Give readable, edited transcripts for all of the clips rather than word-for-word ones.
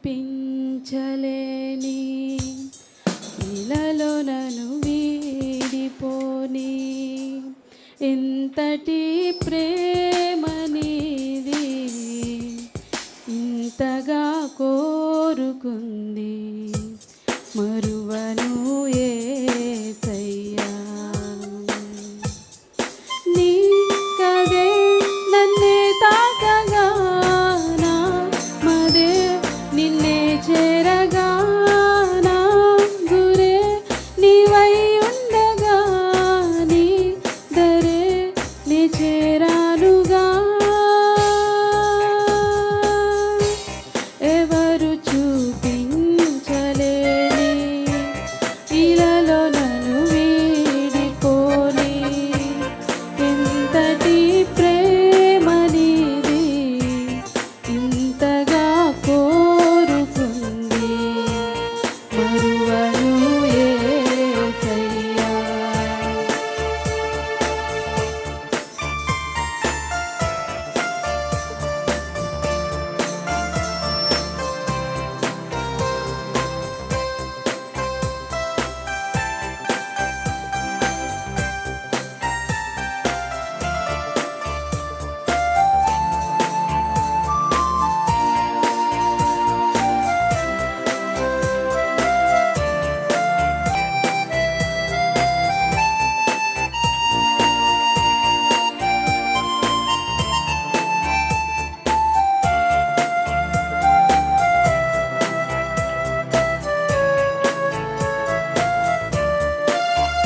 చూపించలేని ఇలలో నన్ను వీడిపోని ఇంతటి ప్రేమ నీది ఇంతగా కోరుకుంది మరువను యేసయ్యా నీ కదే నన్నే తాకగా నా మదే నిన్నే చేరగా నా గురే నీవై ఉండగా నీ దరే నీ చేరానుగా ఎవరు చూపించలేని ఇలలో నన్ను వీడిపోని ఇంతటి ప్రేమ నీది ఇంతగా కోరుకుంది మరువను యేసయ్యా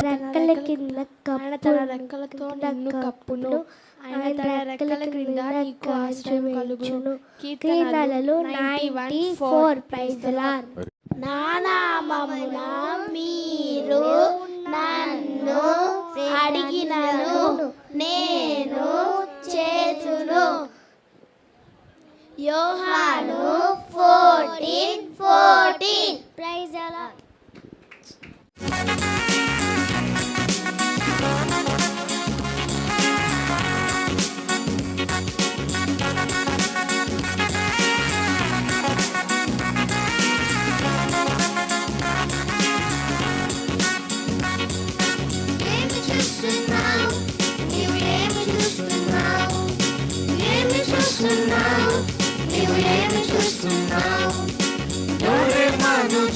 రెక్కల కింద ఆయన తన రెక్కలతో నిన్ను కప్పును, ఆయన తన రెక్కల క్రింద నీకు ఆశ్రయం కలుగును. కీర్తనలు 94 ప్రైజ్ ది లార్డ్. నా నామమున మీరు నన్ను అడిగినను నేను చేతును. యోహాను 14:14 ప్రైజ్ ది లార్డ్.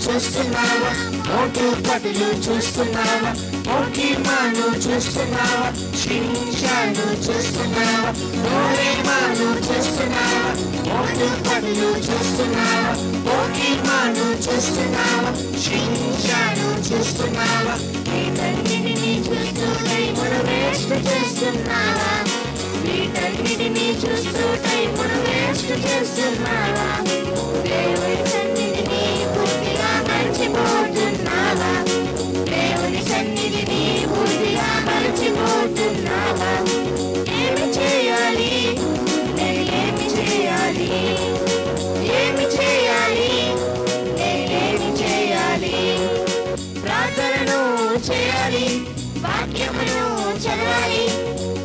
చూస్తున్నావా మోటు పటులు చూస్తున్నావా పోకీమాను చూస్తున్నావా షించాను చూస్తున్నావా డోరేమాను చూస్తున్నావా మోటు పటులు చూస్తున్నావా పోకీమాను చూస్తున్నావా షించాను చూస్తున్నావా వీటన్నిటిని చూస్తూ టైమును వేస్ట్ చేస్తున్నావా వీటన్నిటిని చూస్తూ టైమును వేస్ట్ చేస్తున్నావా దేవుడి సన్నిధిని పూర్తిగా మర్చిపోతున్నావా దేవుని సన్నిధిని పూర్తిగా మర్చిపోతున్నావా ఏమి చేయాలి నేను ఏమి చేయాలి ఏమి చేయాలి నేనేమి చేయాలి ప్రార్థనను చేయాలి వాక్యమును చదవాలి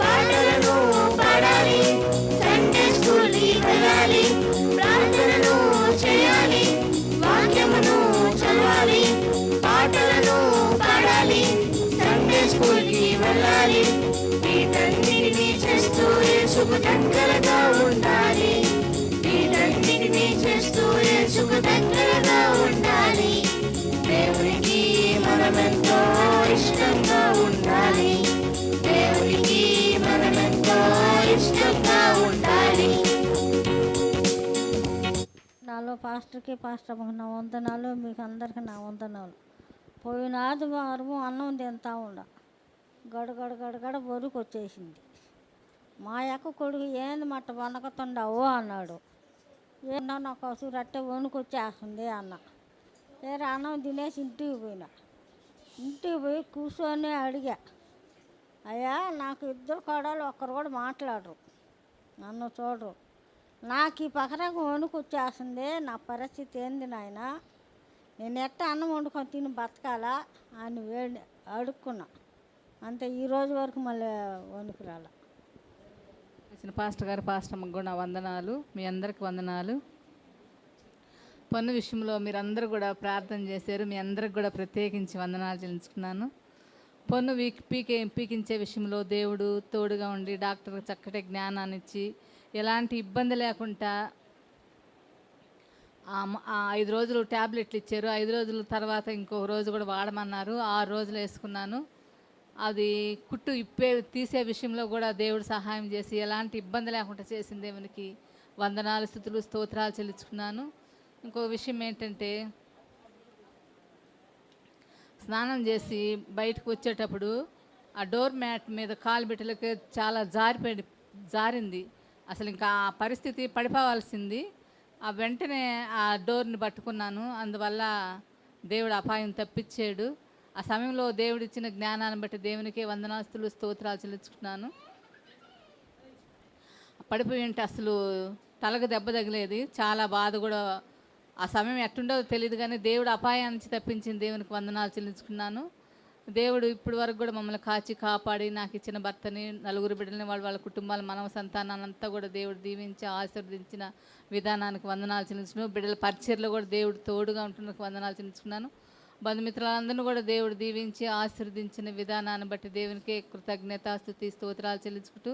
పాటలను పాడాలి సండే స్కూల్కి వెళ్ళాలి ప్రార్థనను చేయాలి వాక్యమును చదవాలి పాటలను పాడాలి సండే స్కూల్కి వెళ్ళాలి వీటన్నిటిని చేస్తూ యేసుకు దగ్గరగా ఉండాలి వీటన్నిటిని చేస్తూ యేసుకు దగ్గరగా ఉండాలి దేవునికి మనమెంతో ఇష్టంగా ఉండాలి దేవునికి మనమెంతో ఇష్టంగా ఉండాలి. నాలో పాస్టర్కి పాస్టర్కి నా వందనాలు, మీకు అందరికీ నా వందనాలు. పోయిన ఆదివారం అన్నం తింటా ఉండ గడగడ బొరుకు వచ్చేసింది. మా యొక్క కొడుకు ఏంది మట్ట వనకుతుండవు అన్నాడు. ఏమన్నా నాకు అసలు రట్టే వణుకొచ్చేస్తుంది అన్న. వేరే అన్నం తినేసి ఇంటికి పోయినా. ఇంటికి పోయి కూర్చొని అడిగా, అయ్యా నాకు ఇద్దరు కోడలు ఒక్కరు కూడా మాట్లాడరు, నన్ను చూడరు, నాకు ఈ పకరకు వణుకొచ్చేస్తుంది, నా పరిస్థితి ఏంది నాయన, నేను ఎట్ట అన్నం వండుకొని తిని బతకాలా అని అడుక్కున్నా. అంతే, ఈరోజు వరకు మళ్ళీ వణుకు రాల. పాస్టర్ గారు పాస్టర్ అమ్మకు కూడా నా వందనాలు, మీ అందరికి వందనాలు. పన్ను విషయంలో మీరందరూ కూడా ప్రార్థన చేశారు. మీ అందరికి కూడా ప్రత్యేకించి వందనాలు చెల్లించుకున్నాను. పన్ను పీకించే విషయంలో దేవుడు తోడుగా ఉండి డాక్టర్కి చక్కటి జ్ఞానాన్ని ఇచ్చి ఎలాంటి ఇబ్బంది లేకుండా 5 రోజులు ట్యాబ్లెట్లు ఇచ్చారు. 5 రోజుల తర్వాత ఇంకొక రోజు కూడా వాడమన్నారు. 6 రోజులు వేసుకున్నాను. అది కుట్టు తీసే విషయంలో కూడా దేవుడు సహాయం చేసి ఎలాంటి ఇబ్బంది లేకుండా చేసిన దేవునికి వందనాలు, స్తుతులు, స్తోత్రాలు చెల్లించుకున్నాను. ఇంకో విషయం ఏంటంటే, స్నానం చేసి బయటకు వచ్చేటప్పుడు ఆ డోర్ మ్యాట్ మీద కాలు బిట్టలకి చాలా జారింది. అసలు ఇంకా ఆ పరిస్థితి పడిపోవాల్సింది. ఆ వెంటనే ఆ డోర్ని పట్టుకున్నాను. అందువల్ల దేవుడు అపాయం తప్పించాడు. ఆ సమయంలో దేవుడు ఇచ్చిన జ్ఞానాన్ని బట్టి దేవునికి వందనాస్తులు, స్తోత్రాలు చెల్లించుకున్నాను. పడిపోయి ఉంటే అసలు తలకు దెబ్బ తగిలేది. చాలా బాధ కూడా. ఆ సమయం ఎట్టుండదో తెలియదు, కానీ దేవుడు అపాయం నుంచి తప్పించిన దేవునికి వందనాలు చెల్లించుకున్నాను. దేవుడు ఇప్పటి వరకు కూడా మమ్మల్ని కాచి కాపాడి నాకు ఇచ్చిన భర్తని, 4 బిడ్డలని, వాళ్ళ కుటుంబాల మనవ సంతానాన్ని అంతా కూడా దేవుడు దీవించి ఆశీర్వదించిన విధానానికి వందనాలు చెల్లించుకున్నాను. బిడ్డల పరిచర్లో కూడా దేవుడు తోడుగా ఉంటున్నందుకు వందనాలు చెల్లించుకున్నాను. బంధుమిత్రులందరినీ కూడా దేవుడు దీవించి ఆశీర్వదించిన విధానాన్ని బట్టి దేవునికి కృతజ్ఞత, స్తుతి, స్తోత్రాలు చెల్లించుకుంటూ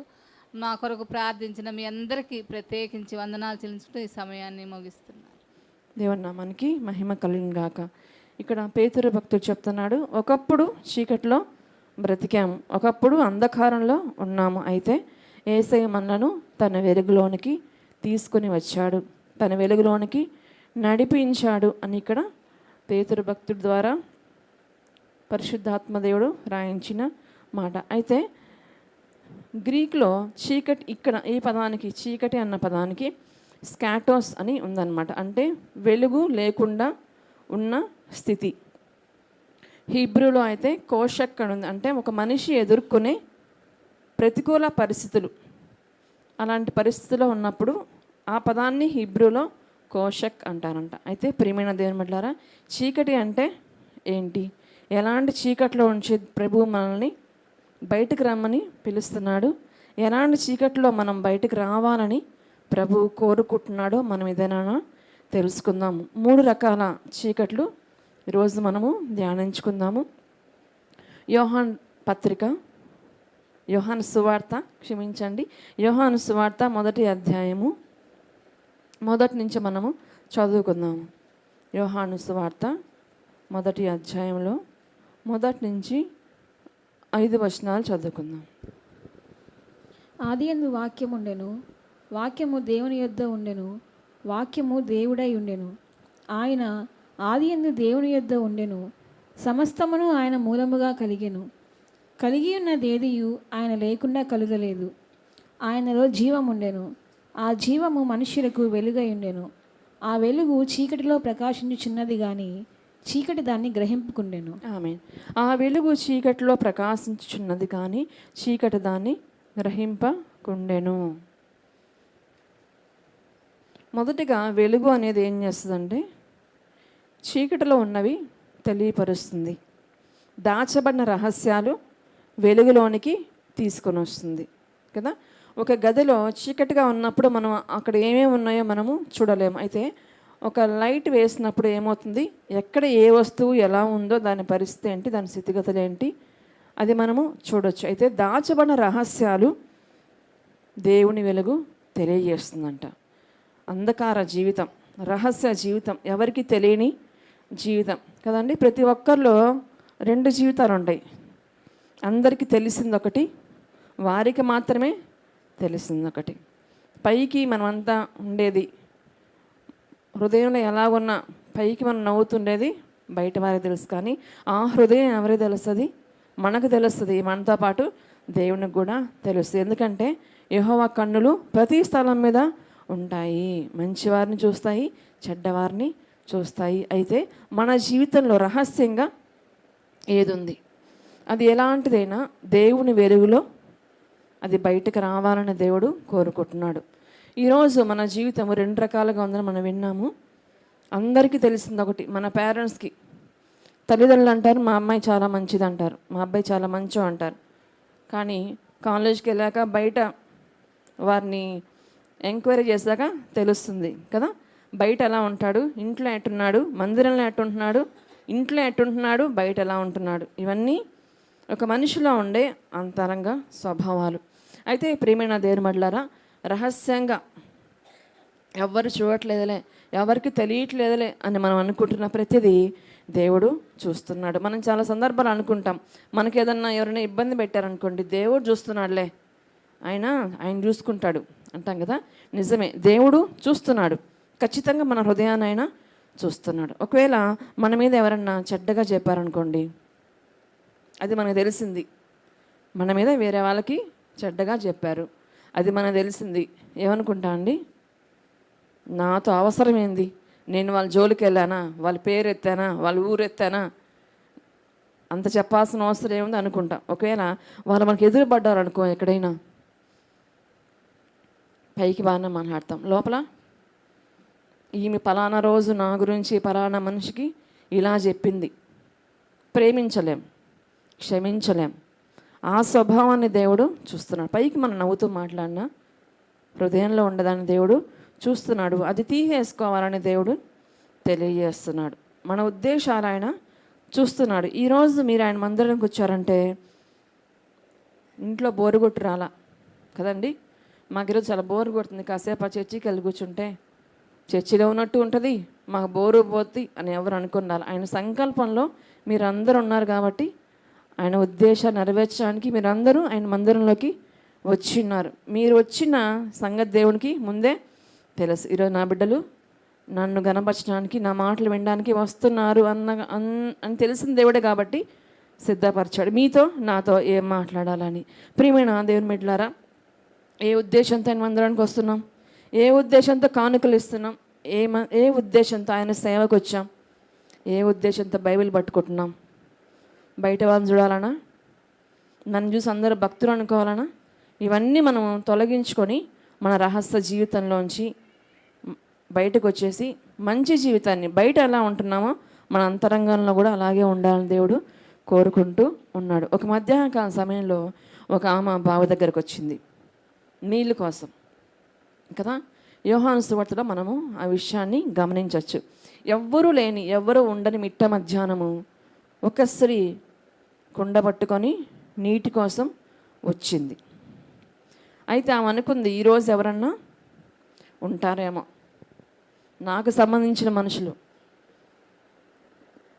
నా కొరకు ప్రార్థించిన మీ అందరికీ ప్రత్యేకించి వందనాలు చెల్లించుకుంటూ ఈ సమయాన్ని ముగిస్తున్నాను. దేవుని నామానికి మహిమ కలుగును గాక. ఇక్కడ పేతురు భక్తుడు చెప్తున్నాడు, ఒకప్పుడు చీకట్లో బ్రతికాము, ఒకప్పుడు అంధకారంలో ఉన్నాము, అయితే యేసయ్య మనలను తన వెలుగులోనికి తీసుకుని వచ్చాడు, తన వెలుగులోనికి నడిపించాడు అని ఇక్కడ పేతురు భక్తుడి ద్వారా పరిశుద్ధాత్మదేవుడు రాయించిన మాట. అయితే గ్రీక్లో చీకటి, ఇక్కడ ఈ పదానికి చీకటి అన్న పదానికి స్కాటోస్ అని ఉందన్నమాట. అంటే వెలుగు లేకుండా ఉన్న స్థితి. హీబ్రూలో అయితే కోషక్ అని ఉంది. అంటే ఒక మనిషి ఎదుర్కొనే ప్రతికూల పరిస్థితులు, అలాంటి పరిస్థితుల్లో ఉన్నప్పుడు ఆ పదాన్ని హీబ్రూలో కోషక్ అంటారంట. అయితే ప్రియమైన దేవుని బిడ్డలారా, చీకటి అంటే ఏంటి? ఎలాంటి చీకట్లో ఉంచి ప్రభువు మనల్ని బయటకు రమ్మని పిలుస్తున్నాడు? ఎలాంటి చీకట్లో మనం బయటకు రావాలని ప్రభువు కోరుకుంటున్నాడో మనం ఏదైనా తెలుసుకుందాము. 3 రకాల చీకట్లు ఈరోజు మనము ధ్యానించుకుందాము. యోహాను సువార్త మొదటి అధ్యాయము 1 నుంచి మనము చదువుకుందాము. యోహాను సువార్త మొదటి అధ్యాయంలో 1 నుంచి 5 వచనాలు చదువుకుందాం. ఆదియందు వాక్యము ఉండెను, వాక్యము దేవుని యొద్ద ఉండెను, వాక్యము దేవుడై ఉండెను. ఆయన ఆదియందు దేవుని యొద్ద ఉండెను. సమస్తమును ఆయన మూలముగా కలిగెను. కలిగి ఉన్నదేదియు ఆయన లేకుండా కలుగలేదు. ఆయనలో జీవముండెను. ఆ జీవము మనుష్యులకు వెలుగై ఉండెను. ఆ వెలుగు చీకటిలో ప్రకాశించుచున్నది గాని చీకటి దాన్ని గ్రహింపుకుండెను. ఆమేన్. ఆ వెలుగు చీకటిలో ప్రకాశించుచున్నది కానీ చీకటి దాన్ని గ్రహింపకుండెను. మొదటిగా వెలుగు అనేది ఏం చేస్తుందంటే చీకటిలో ఉన్నవి తెలియపరుస్తుంది. దాచబడిన రహస్యాలు వెలుగులోనికి తీసుకొని వస్తుంది కదా. ఒక గదిలో చీకటిగా ఉన్నప్పుడు మనం అక్కడ ఏమేమి ఉన్నాయో మనము చూడలేము. అయితే ఒక లైట్ వేసినప్పుడు ఏమవుతుంది, ఎక్కడ ఏ వస్తువు ఎలా ఉందో దాని పరిస్థితి ఏంటి, దాని స్థితిగతులు ఏంటి, అది మనము చూడొచ్చు. అయితే దాచబడిన రహస్యాలు దేవుని వెలుగు తెలియజేస్తుందంట. అంధకార జీవితం, రహస్య జీవితం, ఎవరికి తెలియని జీవితం కదండి. ప్రతి ఒక్కరిలో 2 జీవితాలు ఉంటాయి. అందరికీ తెలిసింది ఒకటి, వారికి మాత్రమే తెలిసింది ఒకటి. పైకి మనమంతా ఉండేది, హృదయంలో ఎలాగున్నా పైకి మనం నవ్వుతుండేది బయట వారికి తెలుసు, కానీ ఆ హృదయం ఎవరికి తెలుస్తుంది? మనకు తెలుస్తుంది. మనతో పాటు దేవునికి కూడా తెలుస్తుంది. ఎందుకంటే యెహోవా కన్నులు ప్రతి స్థలం మీద ఉంటాయి. మంచివారిని చూస్తాయి, చెడ్డవారిని చూస్తాయి. అయితే మన జీవితంలో రహస్యంగా ఏది ఉంది, అది ఎలాంటిదైనా దేవుని వెలుగులో అది బయటకు రావాలని దేవుడు కోరుకుంటున్నాడు. ఈరోజు మన జీవితం 2 రకాలుగా ఉందని మనం విన్నాము. అందరికీ తెలిసింది ఒకటి, మన పేరెంట్స్కి, తల్లిదండ్రులు అంటారు మా అమ్మాయి చాలా మంచిది అంటారు, మా అబ్బాయి చాలా మంచో అంటారు. కానీ కాలేజ్కి వెళ్ళాక బయట వారిని ఎంక్వైరీ చేశాక తెలుస్తుంది కదా. బయట ఎలా ఉంటాడు, ఇంట్లో ఎట్టున్నాడు, మందిరంలో ఎట్టుంటున్నాడు, ఇంట్లో ఎట్టుంటున్నాడు, బయట ఎలా ఉంటున్నాడు, ఇవన్నీ ఒక మనిషిలో ఉండే అంతరంగ స్వభావాలు. అయితే ప్రియమైన దేవుని బిడ్డలారా, రహస్యంగా ఎవ్వరు చూడట్లేదులే, ఎవరికి తెలియట్లేదులే అని మనం అనుకుంటున్న ప్రతిదీ దేవుడు చూస్తున్నాడు. మనం చాలా సందర్భాలు అనుకుంటాం, మనకి ఏదన్నా ఎవరైనా ఇబ్బంది పెట్టారనుకోండి, దేవుడు చూస్తున్నాడులే, ఆయన చూసుకుంటాడు అంటాం కదా. నిజమే, దేవుడు చూస్తున్నాడు. ఖచ్చితంగా మన హృదయాన్ని ఆయన చూస్తున్నాడు. ఒకవేళ మన మీద ఎవరన్నా చెడ్డగా చెప్పారనుకోండి, అది మనకు తెలిసింది, మన మీద వేరే వాళ్ళకి చెడ్డగా చెప్పారు, అది మనకు తెలిసింది, ఏమనుకుంటా అండి, నాతో అవసరం ఏంది, నేను వాళ్ళ జోలికి వెళ్ళానా, వాళ్ళ పేరు ఎత్తానా, వాళ్ళ ఊరు ఎత్తానా, అంత చెప్పాల్సిన అవసరం ఏముంది అనుకుంటాం. ఒకవేళ వాళ్ళు మనకు ఎదురుపడ్డారు అనుకో, ఎక్కడైనా పైకి బాగానే మాట్లాడతాం, లోపల ఈమె పలానా రోజు నా గురించి పలానా మనిషికి ఇలా చెప్పింది, ప్రేమించలేం, క్షమించలేం. ఆ స్వభావాన్ని దేవుడు చూస్తున్నాడు. పైకి మనం నవ్వుతూ మాట్లాడినా హృదయంలో ఉండదాన్ని దేవుడు చూస్తున్నాడు. అది తీసేసుకోవాలని దేవుడు తెలియజేస్తున్నాడు. మన ఉద్దేశాలు ఆయన చూస్తున్నాడు. ఈరోజు మీరు ఆయన మందిరానికి వచ్చారంటే ఇంట్లో బోరు కొట్టి రాలా కదండి. మాకు ఈరోజు చాలా బోరు కొడుతుంది, కాసేపు ఆ చర్చికి వెళ్ళి కూర్చుంటే చర్చిలో ఉన్నట్టు ఉంటుంది, మాకు బోరు పోతుంది అని ఎవరు అనుకున్నారు. ఆయన సంకల్పంలో మీరందరూ ఉన్నారు కాబట్టి ఆయన ఉద్దేశాన్ని నెరవేర్చడానికి మీరందరూ ఆయన మందిరంలోకి వచ్చిన్నారు. మీరు వచ్చిన సంగతి దేవునికి ముందే తెలుసు. ఈరోజు నా బిడ్డలు నన్ను గణపరచడానికి, నా మాటలు వినడానికి వస్తున్నారు అని తెలిసిన దేవుడే కాబట్టి సిద్ధపరిచాడు మీతో నాతో ఏం మాట్లాడాలని. ప్రియమైన దేవుని బిడ్డలారా, ఏ ఉద్దేశంతో ఆయన మందిరానికి వస్తున్నాం, ఏ ఉద్దేశంతో కానుకలు ఇస్తున్నాం, ఏ ఉద్దేశంతో ఆయన సేవకు వచ్చాం, ఏ ఉద్దేశంతో బైబిల్ పట్టుకుంటున్నాం, బయట వాళ్ళని చూడాలనా, నన్ను చూసి అందరూ భక్తులు అనుకోవాలనా, ఇవన్నీ మనం తొలగించుకొని మన రహస్య జీవితంలోంచి బయటకు వచ్చేసి మంచి జీవితాన్ని, బయట ఎలా ఉంటున్నామో మన అంతరంగంలో కూడా అలాగే ఉండాలని దేవుడు కోరుకుంటూ ఉన్నాడు. ఒక మధ్యాహ్నకాల సమయంలో ఒక ఆమె బావి దగ్గరకు వచ్చింది నీళ్ళ కోసం కదా. యోహాను సువార్తలో మనము ఆ విషయాన్ని గమనించవచ్చు. ఎవ్వరూ ఉండని మిట్ట మధ్యాహ్నము ఒక స్త్రీ కుండ పట్టుకొని నీటి కోసం వచ్చింది. అయితే ఆమె అనుకుంది, ఈరోజు ఎవరన్నా ఉంటారేమో, నాకు సంబంధించిన మనుషులు,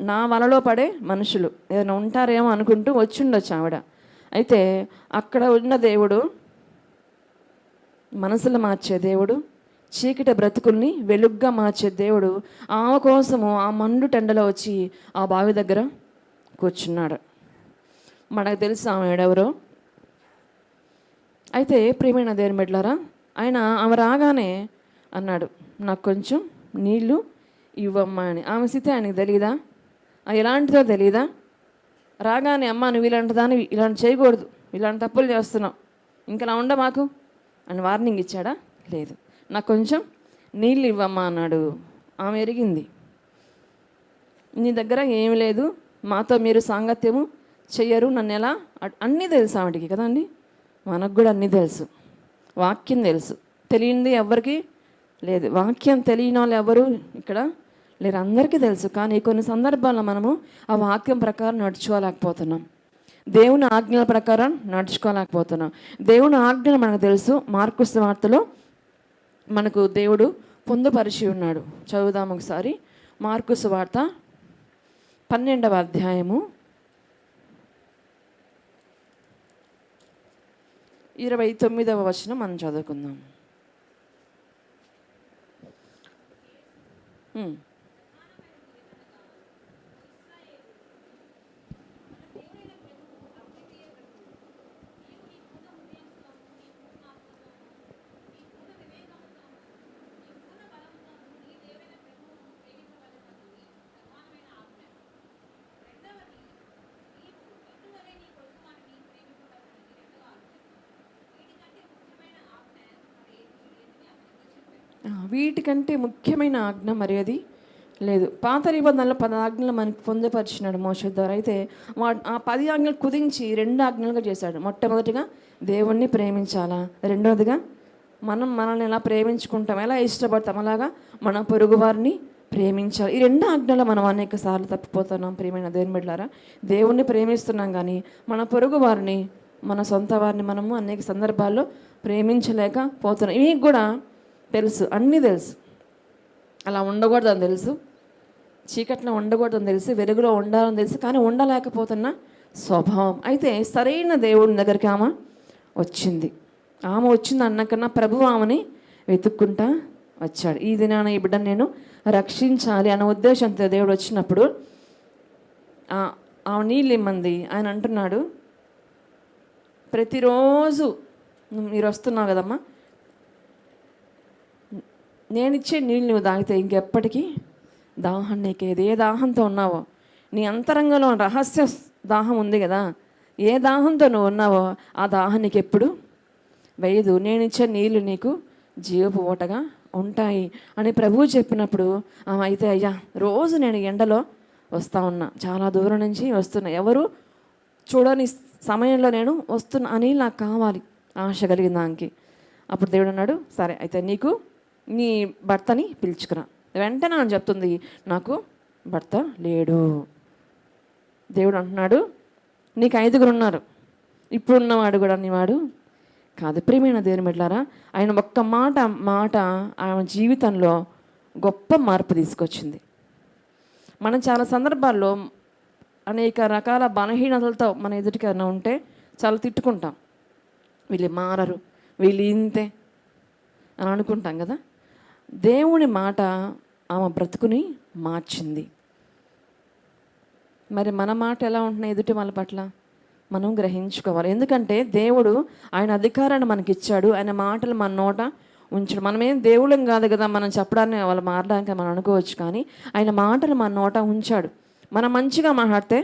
నా వలలో పడే మనుషులు ఏదైనా ఉంటారేమో అనుకుంటూ వచ్చిండొచ్చు ఆవిడ. అయితే అక్కడ ఉన్న దేవుడు, మనసులు మార్చే దేవుడు, చీకటి బ్రతుకుల్ని వెలుగ్గా మార్చే దేవుడు ఆమె కోసము ఆ మండు టెండలో వచ్చి ఆ బావి దగ్గర కూర్చున్నాడు. మనకు తెలుసు ఆమె ఎవరో. అయితే ప్రియమైన దేవుని బిడ్డలారా, ఆమె రాగానే అన్నాడు, నాకు కొంచెం నీళ్ళు ఇవ్వమ్మా అని. ఆమె స్థితి ఆయనకు తెలీదా, ఎలాంటిదో తెలీదా? రాగానే అమ్మ నువ్వు ఇలాంటిదాన్ని ఇలాంటి చేయకూడదు, ఇలాంటి తప్పులు చేస్తున్నావు, ఇంకలా ఉండ మాకు అని వార్నింగ్ ఇచ్చాడా? లేదు. నాకు కొంచెం నీళ్ళు ఇవ్వమ్మా అన్నాడు. ఆమె ఎరిగింది, నీ దగ్గర ఏమి లేదు, మాతో మీరు సాంగత్యము చెయ్యరు, నన్ను ఎలా, అన్నీ తెలుసు ఆవిడికి కదండి. మనకు కూడా అన్నీ తెలుసు, వాక్యం తెలుసు, తెలియంది ఎవరికి లేదు. వాక్యం తెలియని వాళ్ళు ఎవరు ఇక్కడ లేరు, అందరికీ తెలుసు. కానీ కొన్ని సందర్భాల్లో మనము ఆ వాక్యం ప్రకారం నడుచుకోలేకపోతున్నాం, దేవుని ఆజ్ఞల ప్రకారం నడుచుకోలేకపోతున్నాం. దేవుని ఆజ్ఞలు మనకు తెలుసు. మార్కు సువార్తలో మనకు దేవుడు పొందుపరిచి ఉన్నాడు. చదువుదాం ఒకసారి. మార్కు సువార్త 12వ అధ్యాయము 29వ వచనం మనం చదువుకుందాం. వీటికంటే ముఖ్యమైన ఆజ్ఞ మరి అది లేదు. పాత నిబంధనలో 10 ఆజ్ఞలు మనకు పొందుపరిచినాడు మోషే ద్వారా. అయితే ఆ 10 ఆజ్ఞలు కుదించి 2 ఆజ్ఞలుగా చేశాడు. మొట్టమొదటిగా దేవుణ్ణి ప్రేమించాలా, రెండవదిగా మనం మనల్ని ఎలా ప్రేమించుకుంటాం, ఎలా ఇష్టపడతాం, అలాగా మన పొరుగు వారిని ప్రేమించాలి. ఈ 2 ఆజ్ఞలు మనం అనేక సార్లు తప్పిపోతున్నాం. ప్రియమైన దేవుని బిడ్డలారా, దేవుణ్ణి ప్రేమిస్తున్నాం కానీ మన పొరుగు వారిని, మన సొంత వారిని మనము అనేక సందర్భాల్లో ప్రేమించలేకపోతున్నాం. ఇవి కూడా తెలుసు, అన్నీ తెలుసు. అలా ఉండకూడదని తెలుసు, చీకట్లో ఉండకూడదని తెలుసు, వెలుగులో ఉండాలని తెలుసు, కానీ ఉండలేకపోతున్న స్వభావం. అయితే సరైన దేవుని దగ్గరికి ఆమె వచ్చింది. ఆమె వచ్చింది అన్నకన్నా ప్రభు ఆమెని వెతుక్కుంటా వచ్చాడు. ఈ దినాన ఈ బిడ్డను నేను రక్షించాలి అన్న ఉద్దేశంతో దేవుడు వచ్చినప్పుడు ఆమె నీళ్ళు ఇమ్మంది. ఆయన అంటున్నాడు, ప్రతిరోజు మీరు వస్తున్నావు కదమ్మా, నేనిచ్చే నీళ్ళు నువ్వు తాగితే ఇంకెప్పటికీ దాహం నీకేది. ఏ దాహంతో ఉన్నావో, నీ అంతరంగంలో రహస్య దాహం ఉంది కదా, ఏ దాహంతో నువ్వు ఉన్నావో ఆ దాహం నీకు ఎప్పుడు వేయదు. నేనిచ్చే నీళ్ళు నీకు జీవపు ఓటగా ఉంటాయి అని ప్రభువు చెప్పినప్పుడు అయితే అయ్యా రోజు నేను ఎండలో వస్తూ ఉన్నా, చాలా దూరం నుంచి వస్తున్నా, ఎవరు చూడని సమయంలో నేను వస్తున్నా అని నాకు కావాలి, ఆశ కలిగిన దానికి. అప్పుడు దేవుడు అన్నాడు, సరే అయితే నీకు నీ భర్తని పిలుచుకురా. వెంటనే అని చెప్తుంది, నాకు భర్త లేడు. దేవుడు అంటున్నాడు, నీకు 5 ఉన్నారు, ఇప్పుడున్నవాడు కూడా నీవాడు కాదు. ప్రియమైన దేవుని బిడ్డలారా, ఆయన ఒక్క మాట ఆయన జీవితంలో గొప్ప మార్పు తీసుకొచ్చింది. మనం చాలా సందర్భాల్లో అనేక రకాల బలహీనతలతో మన ఎదుటికైనా ఉంటే చాలా తిట్టుకుంటాం, వీళ్ళు మారరు, వీళ్ళు ఇంతే అని అనుకుంటాం కదా. దేవుని మాట ఆమె బ్రతుకుని మార్చింది. మరి మన మాట ఎలా ఉంటున్నాయి ఎదుటి వాళ్ళ పట్ల మనం గ్రహించుకోవాలి. ఎందుకంటే దేవుడు ఆయన అధికారాన్ని మనకి ఇచ్చాడు, ఆయన మాటలు మన నోట ఉంచాడు. మనమేం దేవుళ్ళం కాదు కదా మనం చెప్పడానికి, వాళ్ళు మారడానికి మనం అనుకోవచ్చు, కానీ ఆయన మాటలు మన నోట ఉంచాడు. మనం మంచిగా మాట్లాడితే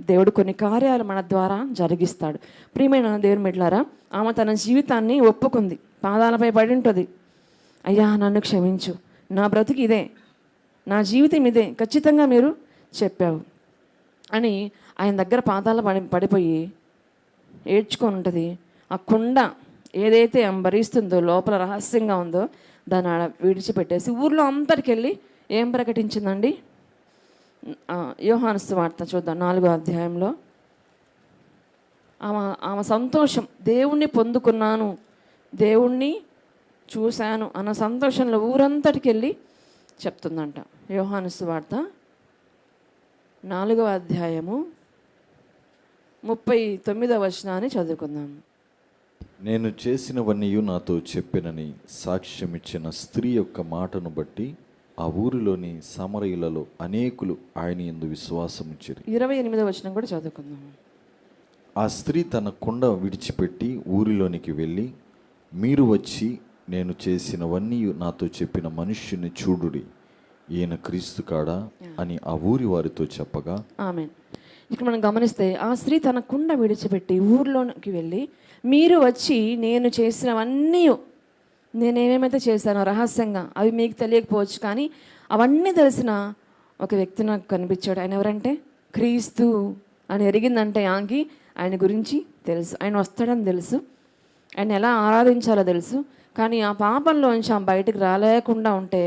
దేవుడు కొన్ని కార్యాలు మన ద్వారా జరిగిస్తాడు. ప్రియమైన దేవుని బిడ్డలారా, ఆమె తన జీవితాన్ని ఒప్పుకుంది, పాదాలపై పడి ఉంటుంది. అయ్యా నన్ను క్షమించు, నా బ్రతుకు ఇదే, నా జీవితం ఇదే, ఖచ్చితంగా మీరు చెప్పావు అని ఆయన దగ్గర పాదాల పడిపోయి ఏడ్చుకొని ఉంటుంది. ఆ కుండ ఏదైతే భరిస్తుందో, లోపల రహస్యంగా ఉందో దాన్ని ఆడ విడిచిపెట్టేసి ఊర్లో అంతటికి వెళ్ళి ఏం ప్రకటించిందండి? యోహాను సువార్త చూద్దాం 4వ అధ్యాయంలో. ఆమె సంతోషం, దేవుణ్ణి పొందుకున్నాను, దేవుణ్ణి చూశాను అన్న సంతోషంలో ఊరంతటికి వెళ్ళి చెప్తుందంట. యోహాను సువార్త 4వ అధ్యాయము 39వ వచనాన్ని చదువుకుందాం. నేను చేసినవన్నీ నాతో చెప్పినని సాక్ష్యమిచ్చిన స్త్రీ యొక్క మాటను బట్టి ఆ ఊరిలోని సమరయులలో అనేకులు ఆయన యందు విశ్వాసం ఉంచిరి. 28వ వచనం కూడా చదువుకుందాం. ఆ స్త్రీ తన కుండ విడిచిపెట్టి ఊరిలోనికి వెళ్ళి, మీరు వచ్చి నేను చేసినవన్నీ నాతో చెప్పిన మనుష్యుని చూడుడి, ఈయన క్రీస్తు కాడా అని ఆ ఊరి వారితో చెప్పగా. ఆమేన్. ఇక్కడ మనం గమనిస్తే ఆ స్త్రీ తన కుండ విడిచిపెట్టి ఊర్లోకి వెళ్ళి, మీరు వచ్చి నేను చేసినవన్నీ, నేనేమేమైతే చేశానో రహస్యంగా అవి మీకు తెలియకపోవచ్చు, కానీ అవన్నీ తెలిసిన ఒక వ్యక్తి నాకు కనిపించాడు. ఆయన ఎవరంటే క్రీస్తు అని ఎరిగిందంటే ఆమెకి ఆయన గురించి తెలుసు, ఆయన వస్తాడని తెలుసు, ఆయన ఎలా ఆరాధించాలో తెలుసు. కానీ ఆ పాపంలోంచి ఆమె బయటకు రాలేకుండా ఉంటే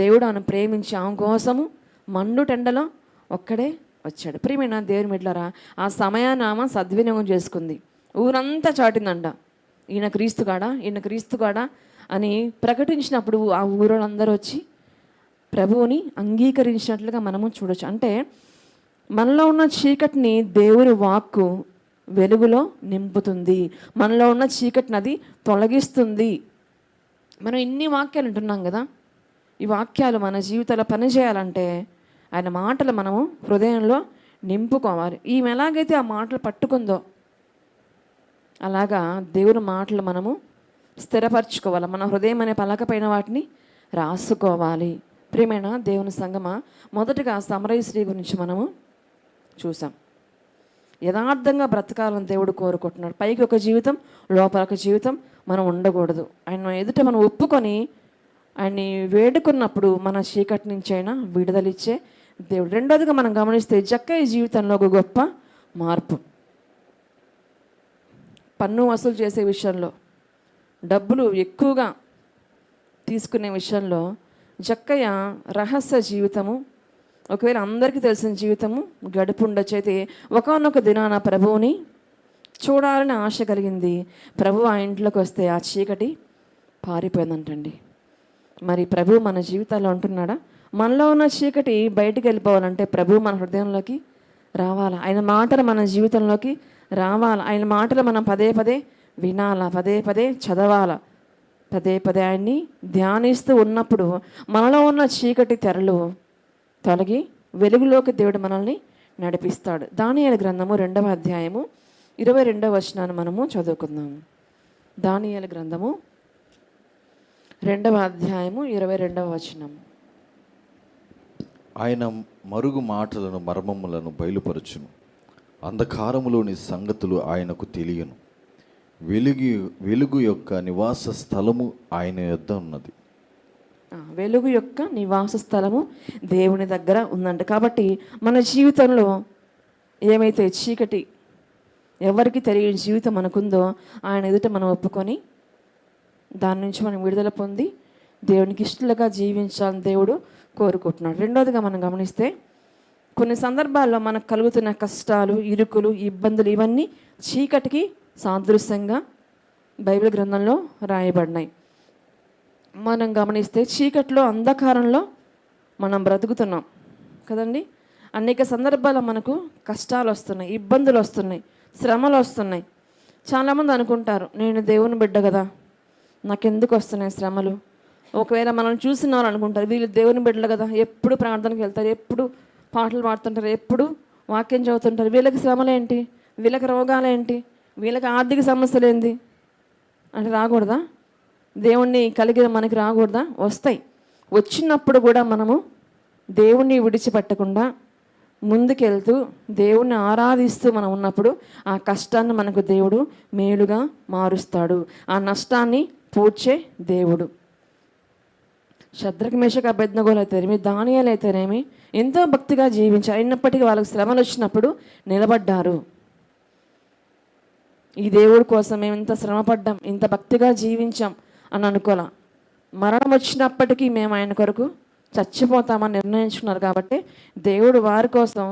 దేవుడు ఆమెను ప్రేమించి ఆమె కోసము మండుటెండలో ఒక్కడే వచ్చాడు. ప్రియమైన దేవుని బిడ్డలారా, ఆ సమయాన్ని ఆమె సద్వినియోగం చేసుకుంది. ఊరంతా చాటిందంట, ఈయన క్రీస్తు కాడా, ఈయన క్రీస్తు కాడా అని ప్రకటించినప్పుడు ఆ ఊరోళ్ళందరూ వచ్చి ప్రభువుని అంగీకరించినట్లుగా మనము చూడొచ్చు. అంటే మనలో ఉన్న చీకటిని దేవుని వాక్కు వెలుగులో నింపుతుంది, మనలో ఉన్న చీకటిని అది తొలగిస్తుంది. మనం ఇన్ని వాక్యాలు ఉంటున్నాం కదా, ఈ వాక్యాలు మన జీవితంలో పనిచేయాలంటే ఆయన మాటలు మనము హృదయంలో నింపుకోవాలి. ఈమె ఎలాగైతే ఆ మాటలు పట్టుకుందో అలాగా దేవుని మాటలు మనము స్థిరపరచుకోవాలి. మన హృదయం అనే పలక పైన వాటిని రాసుకోవాలి. ప్రియమైన దేవుని సంగమా, మొదటగా సమరయ స్త్రీ గురించి మనము చూసాం. యథార్థంగా బ్రతకాలని దేవుడు కోరుకుంటున్నాడు. పైకి ఒక జీవితం, లోపల ఒక జీవితం మనం ఉండకూడదు. ఆయన ఎదుట మనం ఒప్పుకొని ఆయన్ని వేడుకున్నప్పుడు మన చీకటి నుంచి అయినా విడుదలిచ్చే దేవుడు. రెండోదిగా మనం గమనిస్తే జక్కయ్య జీవితంలో ఒక గొప్ప మార్పు. పన్ను వసూలు చేసే విషయంలో డబ్బులు ఎక్కువగా తీసుకునే విషయంలో జక్కయ్య రహస్య జీవితము, ఒకవేళ అందరికీ తెలిసిన జీవితము గడుపు ఉండొచ్చు. అయితే ఒకానొక దినాన ప్రభువుని చూడాలని ఆశ కలిగింది. ప్రభు ఆ ఇంట్లోకి వస్తే ఆ చీకటి పారిపోయిందంటండి. మరి ప్రభు మన జీవితాల్లో ఉంటున్నాడా? మనలో ఉన్న చీకటి బయటికి వెళ్ళిపోవాలంటే ప్రభు మన హృదయంలోకి రావాలా, ఆయన మాటలు మన జీవితంలోకి రావాలా, ఆయన మాటలు మనం పదే పదే వినాలా, పదే పదే చదవాలా, పదే పదే ఆయన్ని ధ్యానిస్తూ ఉన్నప్పుడు మనలో ఉన్న చీకటి తెరలు తొలగి వెలుగులోకి దేవుడు మనల్ని నడిపిస్తాడు. దానియేలు గ్రంథము 2వ అధ్యాయము 22వ వచనాన్ని మనము చదువుకుందాం. దానియేలు గ్రంథము 2వ అధ్యాయము 22వ వచనం. ఆయన మరుగు మాటలను మర్మములను బయలుపరచును, అంధకారములోని సంగతులు ఆయనకు తెలియను. వెలుగు యొక్క నివాస స్థలము ఆయన యొద్ద ఉన్నది. వెలుగు యొక్క నివాస స్థలము దేవుని దగ్గర ఉందంట. కాబట్టి మన జీవితంలో ఏమైతే చీకటి ఎవరికి తెలియని జీవితం మనకుందో ఆయన ఎదుట మనం ఒప్పుకొని దాని నుంచి మనం విడుదల పొంది దేవునికి ఇష్టలుగా జీవించాలని దేవుడు కోరుకుంటున్నాడు. రెండోదిగా మనం గమనిస్తే కొన్ని సందర్భాల్లో మనకు కలుగుతున్న కష్టాలు, ఇరుకులు, ఇబ్బందులు ఇవన్నీ చీకటికి సాదృశ్యంగా బైబిల్ గ్రంథంలో రాయబడినాయి. మనం గమనిస్తే చీకట్లో, అంధకారంలో మనం బ్రతుకుతున్నాం కదండి. అనేక సందర్భాల్లో మనకు కష్టాలు వస్తున్నాయి, ఇబ్బందులు వస్తున్నాయి, శ్రమలు వస్తున్నాయి. చాలామంది అనుకుంటారు, నేను దేవుని బిడ్డ కదా, నాకెందుకు వస్తున్నాయి శ్రమలు. ఒకవేళ మనం చూసిన వాళ్ళు అనుకుంటారు, వీళ్ళు దేవుని బిడ్డలు కదా, ఎప్పుడు ప్రార్థనకి వెళ్తారు, ఎప్పుడు పాటలు పాడుతుంటారు, ఎప్పుడు వాక్యం చదువుతుంటారు, వీళ్ళకి శ్రమలు ఏంటి, వీళ్ళకి రోగాలు ఏంటి, వీళ్ళకి ఆర్థిక సమస్యలు ఏంటి అంటే రాకూడదా? దేవుణ్ణి కలిగిన మనకి రాకూడదా? వస్తాయి. వచ్చినప్పుడు కూడా మనము దేవుణ్ణి విడిచిపెట్టకుండా ముందుకెళ్తూ దేవుణ్ణి ఆరాధిస్తూ మనం ఉన్నప్పుడు ఆ కష్టాన్ని మనకు దేవుడు మేలుగా మారుస్తాడు. ఆ నష్టాన్ని పూడ్చే దేవుడు. శద్రక్ మేషక్ అబేద్నెగోలు అయితేనేమి, దానియేలు అయితేనేమి ఎంతో భక్తిగా జీవించారు. అయినప్పటికీ వాళ్ళకి శ్రమలు వచ్చినప్పుడు నిలబడ్డారు. ఈ దేవుడి కోసం మేము ఇంత శ్రమపడ్డాం, ఇంత భక్తిగా జీవించాం అని అనుకోలే. మరణం వచ్చినప్పటికీ మేము ఆయన కొరకు చచ్చిపోతామని నిర్ణయించుకున్నారు. కాబట్టి దేవుడు వారి కోసం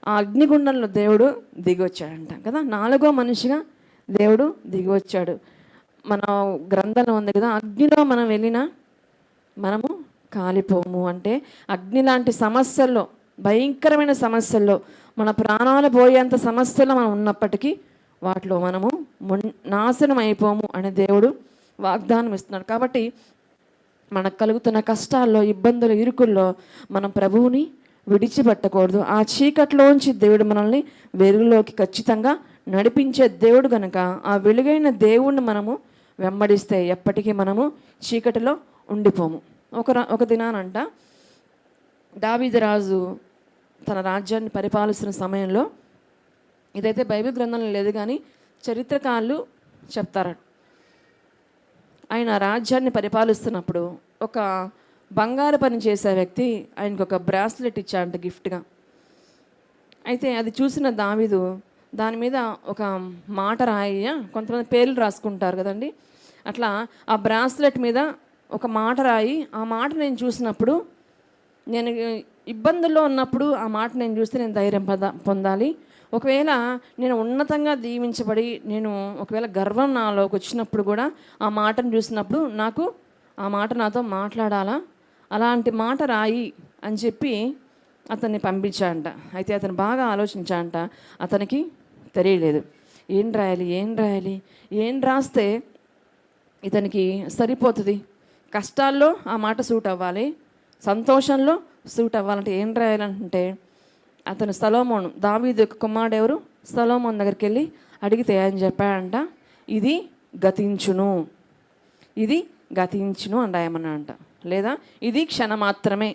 ఆ అగ్నిగుండంలో దేవుడు దిగి వచ్చాడంట కదా. 4వ మనిషిగా దేవుడు దిగి వచ్చాడు. మన గ్రంథంలో ఉంది కదా, అగ్నిలో మనం వెళ్ళినా మనము కాలిపోము అంటే అగ్ని లాంటి సమస్యల్లో, భయంకరమైన సమస్యల్లో, మన ప్రాణాలు పోయేంత సమస్యల్లో మనం ఉన్నప్పటికీ వాటిలో మనము నాశనం అయిపోము అని దేవుడు వాగ్దానం ఇస్తున్నాడు. కాబట్టి మనకు కలుగుతున్న కష్టాల్లో, ఇబ్బందులు, ఇరుకుల్లో మనం ప్రభువుని విడిచిపెట్టకూడదు. ఆ చీకట్లోంచి దేవుడు మనల్ని వెలుగులోకి ఖచ్చితంగా నడిపించే దేవుడు కనుక ఆ వెలుగైన దేవుణ్ణి మనము వెంబడిస్తే ఎప్పటికీ మనము చీకటిలో ఉండిపోము. ఒక దినానంట దావీదు రాజు తన రాజ్యాన్ని పరిపాలిస్తున్న సమయంలో, ఇదైతే బైబిల్ గ్రంథంలో లేదు కానీ చరిత్రకారులు చెప్తారు, ఆయన రాజ్యాన్ని పరిపాలిస్తున్నప్పుడు ఒక బంగారు పని చేసే వ్యక్తి ఆయనకు ఒక బ్రాస్లెట్ ఇచ్చాడంట గిఫ్ట్గా. అయితే అది చూసిన దావీదు దాని మీద ఒక మాట రాయ, కొంతమంది పేర్లు రాసుకుంటారు కదండి, అట్లా ఆ బ్రాస్లెట్ మీద ఒక మాట రాయి, ఆ మాట నేను చూసినప్పుడు, నేను ఇబ్బందుల్లో ఉన్నప్పుడు ఆ మాట నేను చూస్తే నేను ధైర్యం పొందాలి. ఒకవేళ నేను ఉన్నతంగా దీవించబడి నేను ఒకవేళ గర్వం నాలోకి వచ్చినప్పుడు కూడా ఆ మాటను చూసినప్పుడు నాకు ఆ మాట నాతో మాట్లాడాలా, అలాంటి మాట రాయి అని చెప్పి అతన్ని పంపించాడంట. అయితే అతను బాగా ఆలోచించాడంట, అతనికి తెలియలేదు ఏం రాయాలి, ఏం రాస్తే ఇతనికి సరిపోతుంది. కష్టాల్లో ఆ మాట సూట్ అవ్వాలి, సంతోషంలో సూట్ అవ్వాలంటే ఏం రాయాలంటే అతను సొలొమోను, దావీదు యొక్క కుమారుడు ఎవరు, సొలొమోను దగ్గరికి వెళ్ళి అడిగితే ఆయన చెప్పాడంట, ఇది గతించును అని రాయమన్నా అంట, లేదా ఇది క్షణకాలమే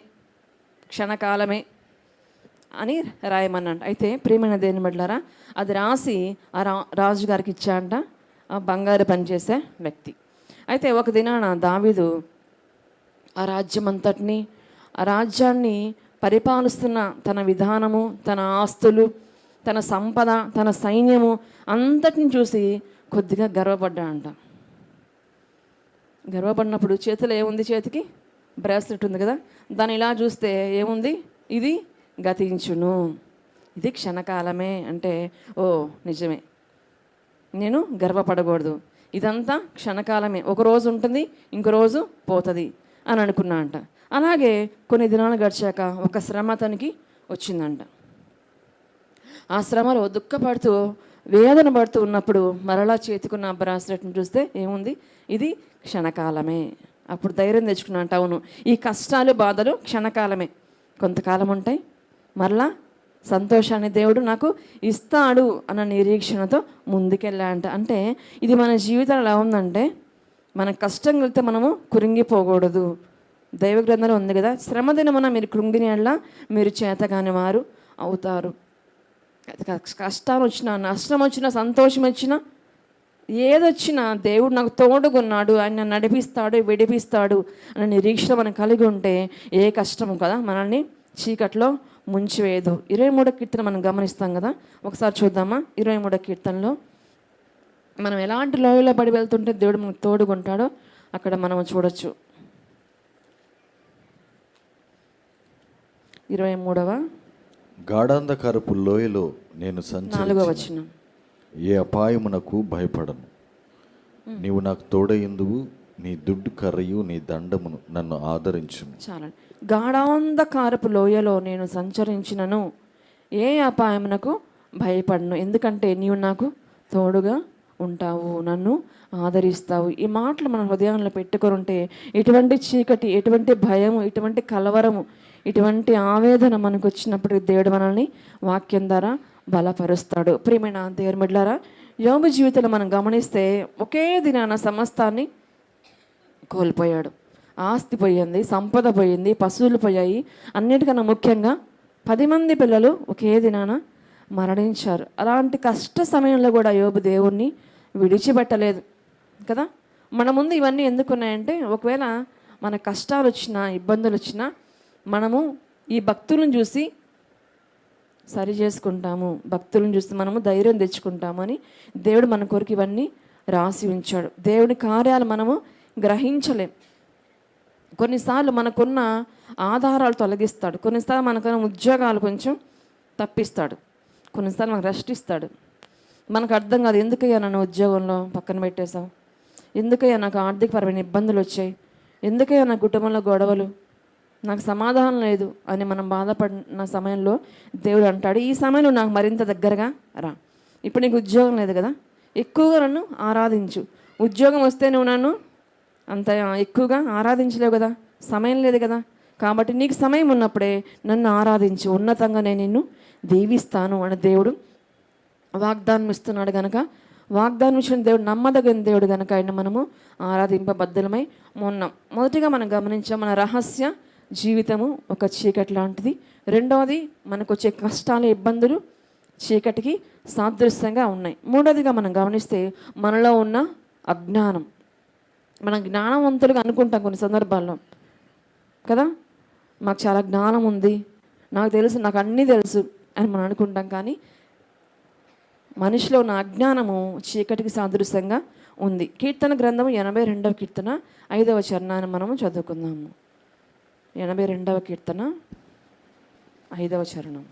అని రాయమన్నంట. అయితే ప్రియమైన దేవుని బిడ్డలారా, అది రాసి ఆ రాజుగారికి ఇచ్చాడంట ఆ బంగారు పనిచేసే వ్యక్తి. అయితే ఒక దినాన దావీదు ఆ రాజ్యమంతటిని, ఆ రాజ్యాన్ని పరిపాలిస్తున్న తన విధానము, తన ఆస్తులు, తన సంపద, తన సైన్యము అంతటిని చూసి కొద్దిగా గర్వపడ్డాడంట. గర్వపడినప్పుడు చేతిలో ఏముంది? చేతికి బ్రాస్లెట్ ఉంది కదా, దాన్ని ఇలా చూస్తే ఏముంది? ఇది గతించును, ఇది క్షణకాలమే. అంటే ఓ నిజమే, నేను గర్వపడకూడదు, ఇదంతా క్షణకాలమే, ఒక రోజు ఉంటుంది, ఇంకో రోజు పోతుంది అని అనుకున్నా అంట. అలాగే కొన్ని దినాలు గడిచాక ఒక శ్రమ అతనికి వచ్చిందంట. ఆ శ్రమలో దుఃఖపడుతూ వేదన పడుతూ ఉన్నప్పుడు మరలా చేతికున్న బ్రాస్లెట్ని చూస్తే ఏముంది? ఇది క్షణకాలమే. అప్పుడు ధైర్యం తెచ్చుకున్నా అంట, అవును ఈ కష్టాలు బాధలు క్షణకాలమే, కొంతకాలం ఉంటాయి, మరలా సంతోషాన్ని దేవుడు నాకు ఇస్తాడు అన్న నిరీక్షణతో ముందుకెళ్ళా అంట. అంటే ఇది మన జీవితంలో ఎలా ఉందంటే, మన కష్టం కలిగితే మనము కురింగిపోకూడదు. దైవ గ్రంథంలో ఉంది కదా, శ్రమ దినమున మీరు కృంగిని ఎడల మీరు చేతగాని వారు అవుతారు. కష్టాలు వచ్చినా, నష్టం వచ్చినా, సంతోషం వచ్చినా, ఏదొచ్చినా దేవుడు నాకు తోడుగున్నాడు, ఆయన నన్ను నడిపిస్తాడు, విడిపిస్తాడు అనే నిరీక్షణ మనం కలిగి ఉంటే ఏ కష్టము కదా మనల్ని చీకట్లో ముంచివేయదు. 23వ కీర్తన మనం గమనిస్తాం కదా, ఒకసారి చూద్దామా? 23వ కీర్తనలో మనం ఎలాంటి లోయలో పడి వెళ్తుంటే దేవుడు మనకు తోడుగుంటాడో అక్కడ మనం చూడొచ్చు. 23వ గాఢాంధకారపు లోయలో నేను 4వ వచనం. ఏ అపాయమునకు భయపడను, నీవు నాకు తోడయిందువు, నీ దుడ్డు కర్రయు నీ దండమును నన్ను ఆదరించును. చాలండి. గాఢాంధకారపు లోయలో నేను సంచరించినను ఏ అపాయమునకు భయపడను, ఎందుకంటే నీవు నాకు తోడుగా ఉంటావు, నన్ను ఆదరిస్తావు. ఈ మాటలు మన హృదయంలో పెట్టుకొని ఉంటే ఎటువంటి చీకటి, ఎటువంటి భయము, ఎటువంటి కలవరము, ఇటువంటి ఆవేదన మనకు వచ్చినప్పుడు దేవుడు మనల్ని వాక్యం ద్వారా బలపరుస్తాడు. ప్రియమైన దేవుని బిడ్డలారా, యోబు జీవితంలో మనం గమనిస్తే ఒకే దినాన సమస్తాన్ని కోల్పోయాడు. ఆస్తి పోయింది, సంపద పోయింది, పశువులు పోయాయి, అన్నిటికన్నా ముఖ్యంగా 10 మంది పిల్లలు ఒకే దినాన మరణించారు. అలాంటి కష్ట సమయంలో కూడా యోబు దేవుణ్ణి విడిచిపెట్టలేదు కదా. మన ముందు ఇవన్నీ ఎందుకున్నాయంటే, ఒకవేళ మన కష్టాలు వచ్చినా, ఇబ్బందులు వచ్చినా మనము ఈ భక్తులను చూసి సరి చేసుకుంటాము, భక్తులను చూసి మనము ధైర్యం తెచ్చుకుంటాము అని దేవుడు మన కొరకు ఇవన్నీ రాసి ఉంచాడు. దేవుడి కార్యాలు మనము గ్రహించలేం. కొన్నిసార్లు మనకున్న ఆధారాలు తొలగిస్తాడు, కొన్నిసార్లు మనకున్న ఉద్యోగాలు కొంచెం తప్పిస్తాడు, కొన్నిసార్లు మనకు రెస్ట్ ఇస్తాడు. మనకు అర్థం కాదు, ఎందుకయ్యా నన్ను ఉద్యోగంలో పక్కన పెట్టేశావు, ఎందుకయ్యా నాకు ఆర్థికపరమైన ఇబ్బందులు వచ్చాయి, ఎందుకయ్యా నా కుటుంబంలో గొడవలు, నాకు సమాధానం లేదు అని మనం బాధపడిన సమయంలో దేవుడు అంటాడు, ఈ సమయంలో నాకు మరింత దగ్గరగా రా. ఇప్పుడు నీకు ఉద్యోగం లేదు కదా, ఎక్కువగా నన్ను ఆరాధించు. ఉద్యోగం వస్తే నువ్వు నన్ను అంత ఎక్కువగా ఆరాధించలేవు కదా, సమయం లేదు కదా, కాబట్టి నీకు సమయం ఉన్నప్పుడే నన్ను ఆరాధించు, ఉన్నతంగా నేను నిన్ను దీవిస్తాను అని దేవుడు వాగ్దానం ఇస్తున్నాడు. కనుక వాగ్దానం ఇచ్చిన దేవుడు నమ్మదగిన దేవుడు కనుక ఆయన మనము ఆరాధింపబద్ధులమై ఉన్నాం. మొదటిగా మనం గమనించాం, మన రహస్య జీవితము ఒక చీకటి లాంటిది. రెండవది, మనకు వచ్చే కష్టాలు, ఇబ్బందులు చీకటికి సాదృశ్యంగా ఉన్నాయి. మూడవదిగా మనం గమనిస్తే మనలో ఉన్న అజ్ఞానం. మనం జ్ఞానవంతులుగా అనుకుంటాం కొన్ని సందర్భాల్లో కదా, మాకు చాలా జ్ఞానం ఉంది, నాకు తెలుసు, నాకు అన్నీ తెలుసు అని మనం అనుకుంటాం. కానీ మనిషిలో ఉన్న అజ్ఞానము చీకటికి సాదృశ్యంగా ఉంది. కీర్తన గ్రంథము 82వ కీర్తన 5వ చరణాన్ని మనము చదువుకుందాము. 82వ కీర్తన 5వ చరణం.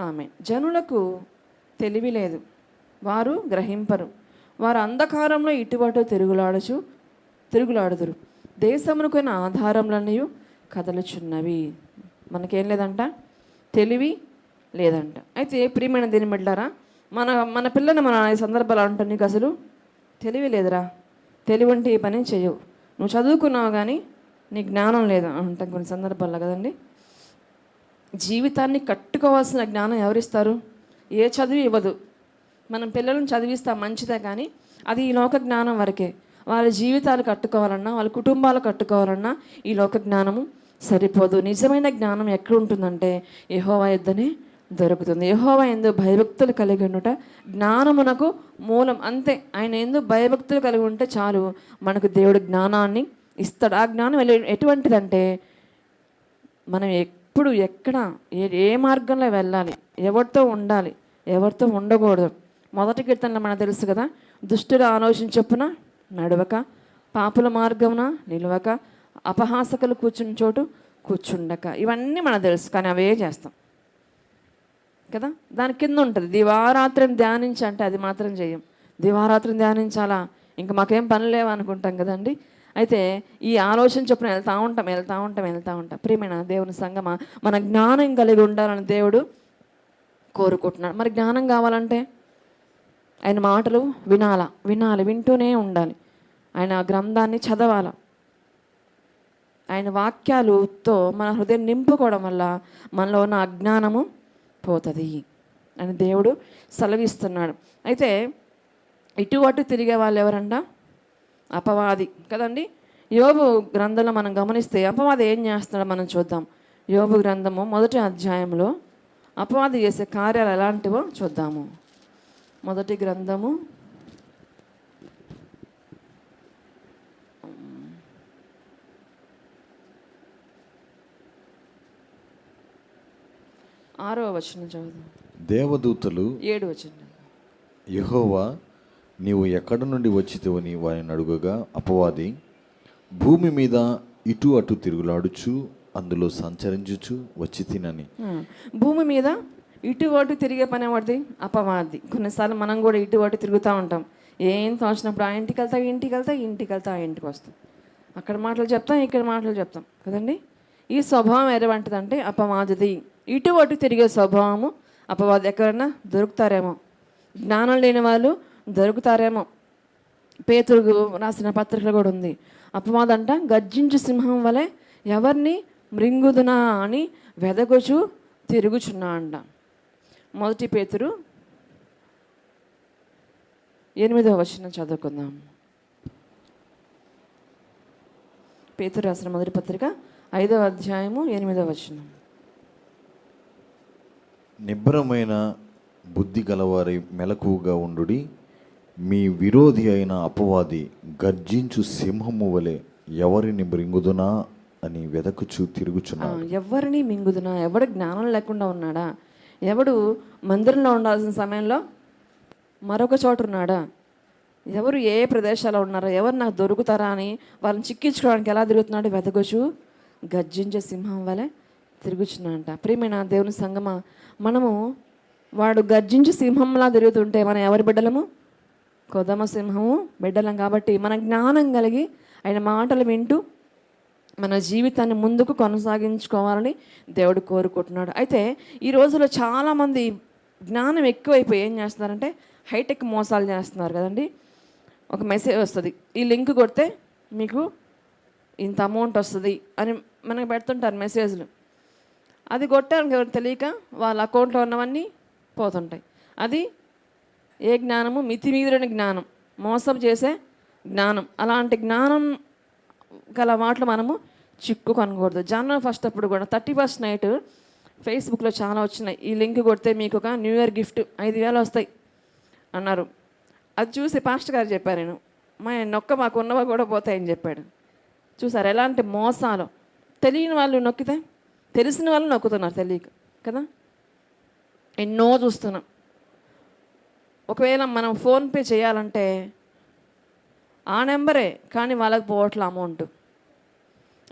ఆమె జనులకు తెలివి లేదు, వారు గ్రహింపరు, వారు అంధకారంలో ఇటువటు తిరుగులాడుదురు, దేశమునకైన ఆధారములన్నీ కదలుచున్నవి. మనకేం లేదంట, తెలివి లేదంట. అయితే ప్రియమైన దీని బిడ్డలారా, మన పిల్లని మన ఈ సందర్భాలు అంటాం, నీకు అసలు తెలివి లేదురా, తెలివి అంటే ఈ పని చేయవు, నువ్వు చదువుకున్నావు కానీ నీ జ్ఞానం లేదు అంటాం కొన్ని సందర్భాల్లో కదండి. జీవితాన్ని కట్టుకోవాల్సిన జ్ఞానం ఎవరిస్తారు? ఏ చదువు ఇవ్వదు. మనం పిల్లలను చదివిస్తాం మంచిదే, కానీ అది ఈ లోక జ్ఞానం వరకే. వాళ్ళ జీవితాలు కట్టుకోవాలన్నా, వాళ్ళ కుటుంబాలు కట్టుకోవాలన్నా ఈ లోక జ్ఞానము సరిపోదు. నిజమైన జ్ఞానం ఎక్కడ ఉంటుందంటే యెహోవా యొద్దనే దొరుకుతుంది. యెహోవా యందు భయభక్తులు కలిగి ఉండుట జ్ఞానమునకు మూలం. అంతే, ఆయన యందు భయభక్తులు కలిగి ఉంటే చాలు, మనకు దేవుడు జ్ఞానాన్ని ఇస్తాడు. ఆ జ్ఞానం ఎటువంటిదంటే మనం ఎప్పుడు ఎక్కడ ఏ మార్గంలో వెళ్ళాలి, ఎవరితో ఉండాలి, ఎవరితో ఉండకూడదు. మొదటి కీర్తనలో మనకు తెలుసు కదా, దుష్టుల ఆలోచన చొప్పున నడవక, పాపుల మార్గమున నిలవక, అపహాసకులు కూర్చున్న చోటు కూర్చుండక. ఇవన్నీ మనకు తెలుసు, కానీ అవే చేస్తాం కదా. దాని కింద ఉంటుంది దివారాత్రం ధ్యానించి, అంటే అది మాత్రం చేయం. దివారాత్రం ధ్యానించాలా, ఇంకా మాకేం పని లేవు అనుకుంటాం కదండి. అయితే ఈ ఆలోచన చొప్పున వెళ్తూ ఉంటాం. ప్రియమైన దేవుని సంగమా, మన జ్ఞానం కలిగి ఉండాలని దేవుడు కోరుకుంటున్నాడు. మరి జ్ఞానం కావాలంటే ఆయన మాటలు వినాలి, వింటూనే ఉండాలి. ఆయన గ్రంథాన్ని చదవాలి. ఆయన వాక్యాలతో మన హృదయం నింపుకోవడం వల్ల మనలో ఉన్న అజ్ఞానము పోతుంది అని దేవుడు సెలవిస్తున్నాడు. అయితే ఇటు అటు తిరిగే వాళ్ళు ఎవరంట? అపవాది కదండి. యోబు గ్రంథంలో మనం గమనిస్తే అపవాది ఏం చేస్తున్నాడో మనం చూద్దాం. యోబు గ్రంథము 1వ అధ్యాయంలో అపవాది చేసే కార్యాలు ఎలాంటివో చూద్దాము. 1వ గ్రంథము 6వ వచనం చదువుదాం. దేవదూతలు 7వ వచనం. యెహోవా నీవు ఎక్కడి నుండి వచ్చితివని వారిని అడుగగా అపవాది భూమి మీద ఇటు అటు తిరుగులాడుచు అందులో సంచరించుచు వచ్చి తినని. భూమి మీద ఇటు అటు తిరిగే పని ఎవరిది? అపవాది. కొన్నిసార్లు మనం కూడా ఇటు అటు తిరుగుతూ ఉంటాం. ఏం తోచినప్పుడు ఆ ఇంటికి వెళ్తా ఆ ఇంటికి వస్తాం. అక్కడ మాటలు చెప్తాం, ఇక్కడ మాటలు చెప్తాం కదండి. ఈ స్వభావం ఎటువంటిదంటే అపవాదిది. ఇటు అటు తిరిగే స్వభావము అపవాది. ఎక్కడైనా దొరుకుతారేమో, జ్ఞానం లేని వాళ్ళు దొరుకుతారేమో. పేతురు రాసిన పత్రికలు కూడా ఉంది. అపవాదంట గర్జించు సింహం వలె ఎవరిని మృంగుదునా అని వెదకొచు తిరుగుచున్నా అంట. 1 పేతురు 8వ వచనం చదువుకుందాం. పేతురు రాసిన మొదటి పత్రిక 5వ అధ్యాయము 8వ వచనం. నిబ్బరమైన బుద్ధి గలవారి మెలకువగా ఉండుడి, మీ విరోధి అయిన అపవాది గర్జించు సింహము వలె ఎవరిని మృంగుదునా అని వెదకుచు తిరుగుచున్నాడు. ఎవరిని మింగుదునా? ఎవడు జ్ఞానం లేకుండా ఉన్నాడా? ఎవడు మందిరంలో ఉండాల్సిన సమయంలో మరొక చోట ఉన్నాడా? ఎవరు ఏ ప్రదేశాల్లో ఉన్నారో, ఎవరు నాకు దొరుకుతారా అని వాళ్ళని చిక్కించుకోవడానికి ఎలా తిరుగుతున్నాడు? వెదకొచ్చు గర్జించే సింహం వలె తిరుగుచున్నాడంట. ప్రియమైన దేవుని సంగమా, మనము వాడు గర్జించి సింహంలా తిరుగుతుంటే మనం ఎవరి బిడ్డలము? కొదమ సింహము బిడ్డలం. కాబట్టి మన జ్ఞానం కలిగి ఆయన మాటలు వింటూ మన జీవితాన్ని ముందుకు కొనసాగించుకోవాలని దేవుడు కోరుకుంటున్నాడు. అయితే ఈ రోజుల్లో చాలామంది జ్ఞానం ఎక్కువైపోయి ఏం చేస్తున్నారంటే హైటెక్ మోసాలు చేస్తున్నారు కదండి. ఒక మెసేజ్ వస్తుంది, ఈ లింక్ కొడితే మీకు ఇంత అమౌంట్ వస్తుంది అని మనకు పెడుతుంటారు మెసేజ్లు. అది కొట్టానికి ఎవరు తెలియక వాళ్ళ అకౌంట్లో ఉన్నవన్నీ పోతుంటాయి. అది ఏ జ్ఞానము? మితిమీరిన జ్ఞానం, మోసం చేసే జ్ఞానం. అలాంటి జ్ఞానం గల వాటిలో మనము చిక్కు కొనకూడదు. జనవరి 1 అప్పుడు కూడా 31st నైట్ ఫేస్బుక్లో చాలా వచ్చినాయి. ఈ లింక్ కొడితే మీకు ఒక న్యూ ఇయర్ గిఫ్ట్ 5,000 వస్తాయి అన్నారు. అది చూసి పాస్టర్ గారు చెప్పారు, నేను మాకు ఉన్నవా కూడా పోతాయని చెప్పాడు. చూసారు ఎలాంటి మోసాలు. తెలియని వాళ్ళు నొక్కితే తెలిసిన వాళ్ళు నొక్కుతున్నారు తెలియక కదా. ఎన్నో చూస్తున్నాం. ఒకవేళ మనం ఫోన్పే చేయాలంటే ఆ నెంబరే, కానీ వాళ్ళకి పోవట్ల అమౌంట్.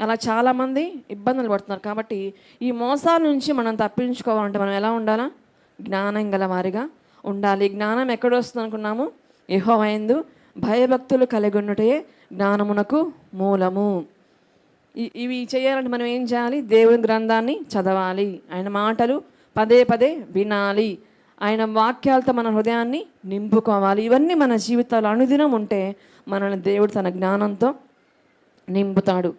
అలా చాలామంది ఇబ్బందులు పడుతున్నారు. కాబట్టి ఈ మోసాల నుంచి మనం తప్పించుకోవాలంటే మనం ఎలా ఉండాలా? జ్ఞానం గల వారిగా ఉండాలి. జ్ఞానం ఎక్కడ వస్తుంది అనుకున్నాము? యెహోవా యందు భయభక్తులు కలిగి ఉండుటే జ్ఞానమునకు మూలము. ఇవి చేయాలంటే మనం ఏం చేయాలి? దేవుని గ్రంథాన్ని చదవాలి, ఆయన మాటలు పదే పదే వినాలి, ఆయన వాక్యాలతో మన హృదయాన్ని నింపుకోవాలి. ఇవన్నీ మన జీవితాలు అనుదినం ఉంటే మనల్ని దేవుడు తన జ్ఞానంతో నింపుతాడు.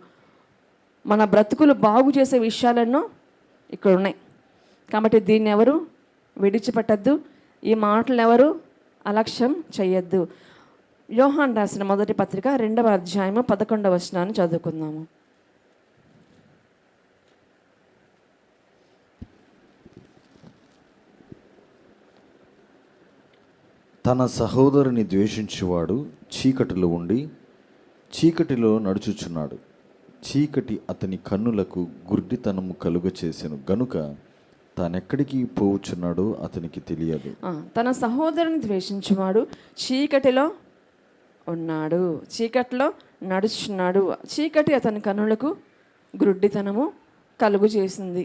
మన బ్రతుకులు బాగు చేసే విషయాలెన్నో ఇక్కడ ఉన్నాయి. కాబట్టి దీన్ని ఎవరు విడిచిపెట్టద్దు, ఈ మాటలు ఎవరు అలక్ష్యం చెయ్యొద్దు. యోహాను రాసిన మొదటి పత్రిక 2వ అధ్యాయము 11వ వచనాన్ని చదువుకుందాము. తన సహోదరుని ద్వేషించువాడు చీకటిలో ఉండి చీకటిలో నడుచుచున్నాడు. చీకటి అతని కన్నులకు గుడ్డితనము కలుగ చేసెను గనుక తానెక్కడికి పోవుచున్నాడో అతనికి తెలియదు. తన సహోదరుని ద్వేషించువాడు చీకటిలో ఉన్నాడు, చీకటిలో నడుచున్నాడు. చీకటి అతని కన్నులకు గ్రుడ్డితనము కలుగు చేసింది.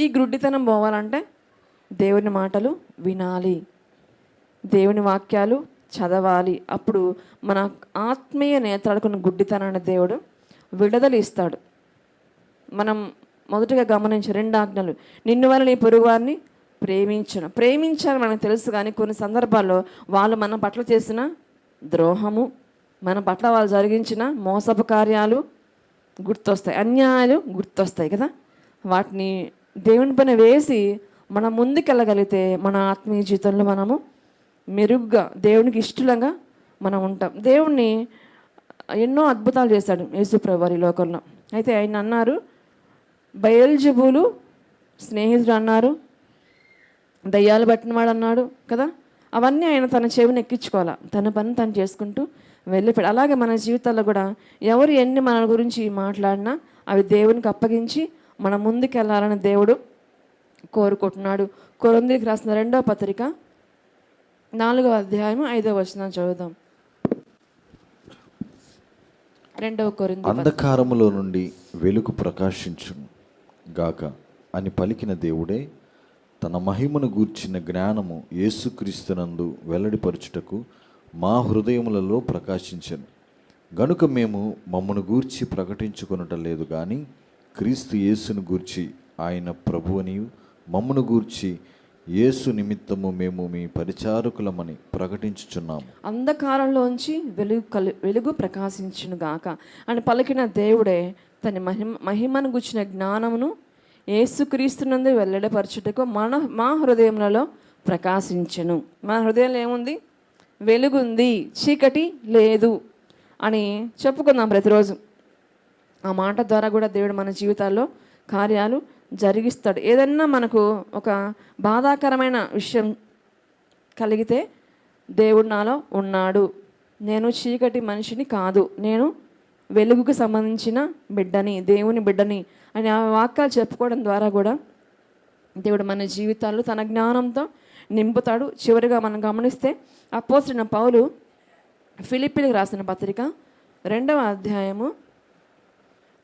ఈ గ్రుడ్డితనం పోవాలంటే దేవుని మాటలు వినాలి, దేవుని వాక్యాలు చదవాలి. అప్పుడు మన ఆత్మీయ నేత్రాలకు గుడ్డితనాన్ని దేవుడు విడుదల ఇస్తాడు. మనం మొదటగా గమనించే 2 ఆజ్ఞలు, నిన్ను వల్ల నీ పొరుగువారిని ప్రేమించాలని మనకు తెలుసు. కానీ కొన్ని సందర్భాల్లో వాళ్ళు మన పట్ల చేసిన ద్రోహము, మన పట్ల వాళ్ళు జరిగించిన మోసపు కార్యాలు గుర్తొస్తాయి, అన్యాయాలు గుర్తొస్తాయి కదా. వాటిని దేవుని పైన వేసి మనం ముందుకెళ్ళగలిగితే మన ఆత్మీయ జీవితంలో మనము మెరుగ్గా దేవునికి ఇష్టంగా మనం ఉంటాం. దేవుణ్ణి ఎన్నో అద్భుతాలు చేశాడు యేసుప్రభువారు ఈ లోకంలో. అయితే ఆయన అన్నారు, బయల్జెబూలు స్నేహితుడు అన్నారు, దయ్యాలు పట్టినవాడు అన్నాడు కదా. అవన్నీ ఆయన తన చెవిని ఎక్కించుకోవాలా, తన పని తను చేసుకుంటూ వెళ్ళిపోయాడు. అలాగే మన జీవితాల్లో కూడా ఎవరు ఎన్ని మన గురించి మాట్లాడినా అవి దేవునికి అప్పగించి మనం ముందుకెళ్ళాలని దేవుడు కోరుకుంటున్నాడు. కొరింథీయులకు రాసిన 2వ పత్రిక 4వ అధ్యాయం 5వ వచనం చదువుదాం. 2వ కొరింథీ, అంధకారములో నుండి వెలుగు ప్రకాశించును గాక అని పలికిన దేవుడే తన మహిమను గూర్చిన జ్ఞానము యేసుక్రీస్తునందు వెల్లడిపరచుటకు మా హృదయములలో ప్రకాశించను గనుక మేము మమ్మను గూర్చి ప్రకటించుకొనుట లేదు కానీ క్రీస్తు యేసును గూర్చి ఆయన ప్రభువనియు మమ్మను గూర్చి యేసు నిమిత్తము మేము మీ పరిచారకులమని ప్రకటించుచున్నాము. అంధకారంలోంచి వెలుగు ప్రకాశించును గాక అని పలికిన దేవుడే తన మహిమను గుచ్చిన జ్ఞానమును యేసుక్రీస్తునందు వెల్లడిపరచుటకు మా హృదయములలో ప్రకాశించెను. మన హృదయంలో ఏముంది? వెలుగుంది, చీకటి లేదు అని చెప్పుకుందాం ప్రతిరోజు. ఆ మాట ద్వారా కూడా దేవుడు మన జీవితాల్లో కార్యాలు జరిగిస్తాడు. ఏదన్నా మనకు ఒక బాధాకరమైన విషయం కలిగితే దేవుడు నాలో ఉన్నాడు, నేను చీకటి మనిషిని కాదు, నేను వెలుగుకు సంబంధించిన బిడ్డని, దేవుని బిడ్డని అని ఆ వాక్యాలు చెప్పుకోవడం ద్వారా కూడా దేవుడు మన జీవితాల్లో తన జ్ఞానంతో నింపుతాడు. చివరిగా మనం గమనిస్తే అపోస్తలుడైన పౌలు ఫిలిప్పీలకు రాసిన పత్రిక 2వ అధ్యాయము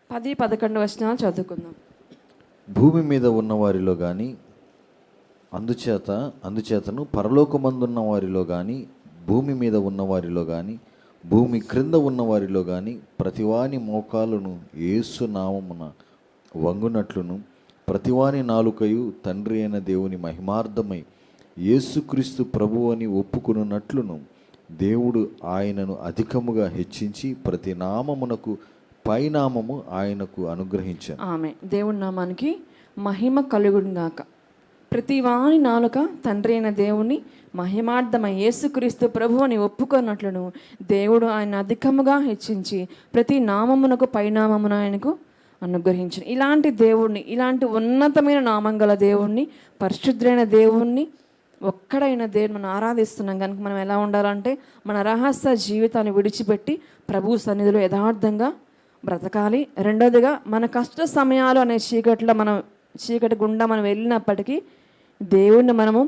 10-11 వచనాలు చదువుకుందాం. భూమి మీద ఉన్న వారిలో కానీ అందుచేతను పరలోకమందున్న వారిలో కానీ భూమి మీద ఉన్న వారిలో కానీ భూమి క్రింద ఉన్న వారిలో కానీ ప్రతివాని మోకాలును యేసు నామమున వంగునట్లును ప్రతివాని నాలుకయు తండ్రి అయిన దేవుని మహిమార్థమై యేసుక్రీస్తు ప్రభువు అని ఒప్పుకున్నట్లును దేవుడు ఆయనను అధికముగా హెచ్చించి ప్రతి నామమునకు పైనామము ఆయనకు అనుగ్రహించాను. ఆమె దేవుడి నామానికి మహిమ కలుగునుగాక. ప్రతి వాని నాలుక తండ్రి అయిన దేవుని మహిమార్థమై యేసుక్రీస్తు ప్రభువు అని ఒప్పుకున్నట్లును దేవుడు ఆయన అధికముగా హెచ్చించి ప్రతి నామమునకు పైనామమును ఆయనకు అనుగ్రహించను. ఇలాంటి దేవుణ్ణి, ఇలాంటి ఉన్నతమైన నామం గల దేవుణ్ణి, పరిశుద్ధులైన దేవుణ్ణి, ఒక్కడైన దేవుని మనం ఆరాధిస్తున్నాం కనుక మనం ఎలా ఉండాలంటే మన రహస్య జీవితాన్ని విడిచిపెట్టి ప్రభు సన్నిధిలో యథార్థంగా బ్రతకాలి. రెండోదిగా మన కష్ట సమయాలు అనే చీకటి గుండా మనం వెళ్ళినప్పటికీ దేవుణ్ణి మనము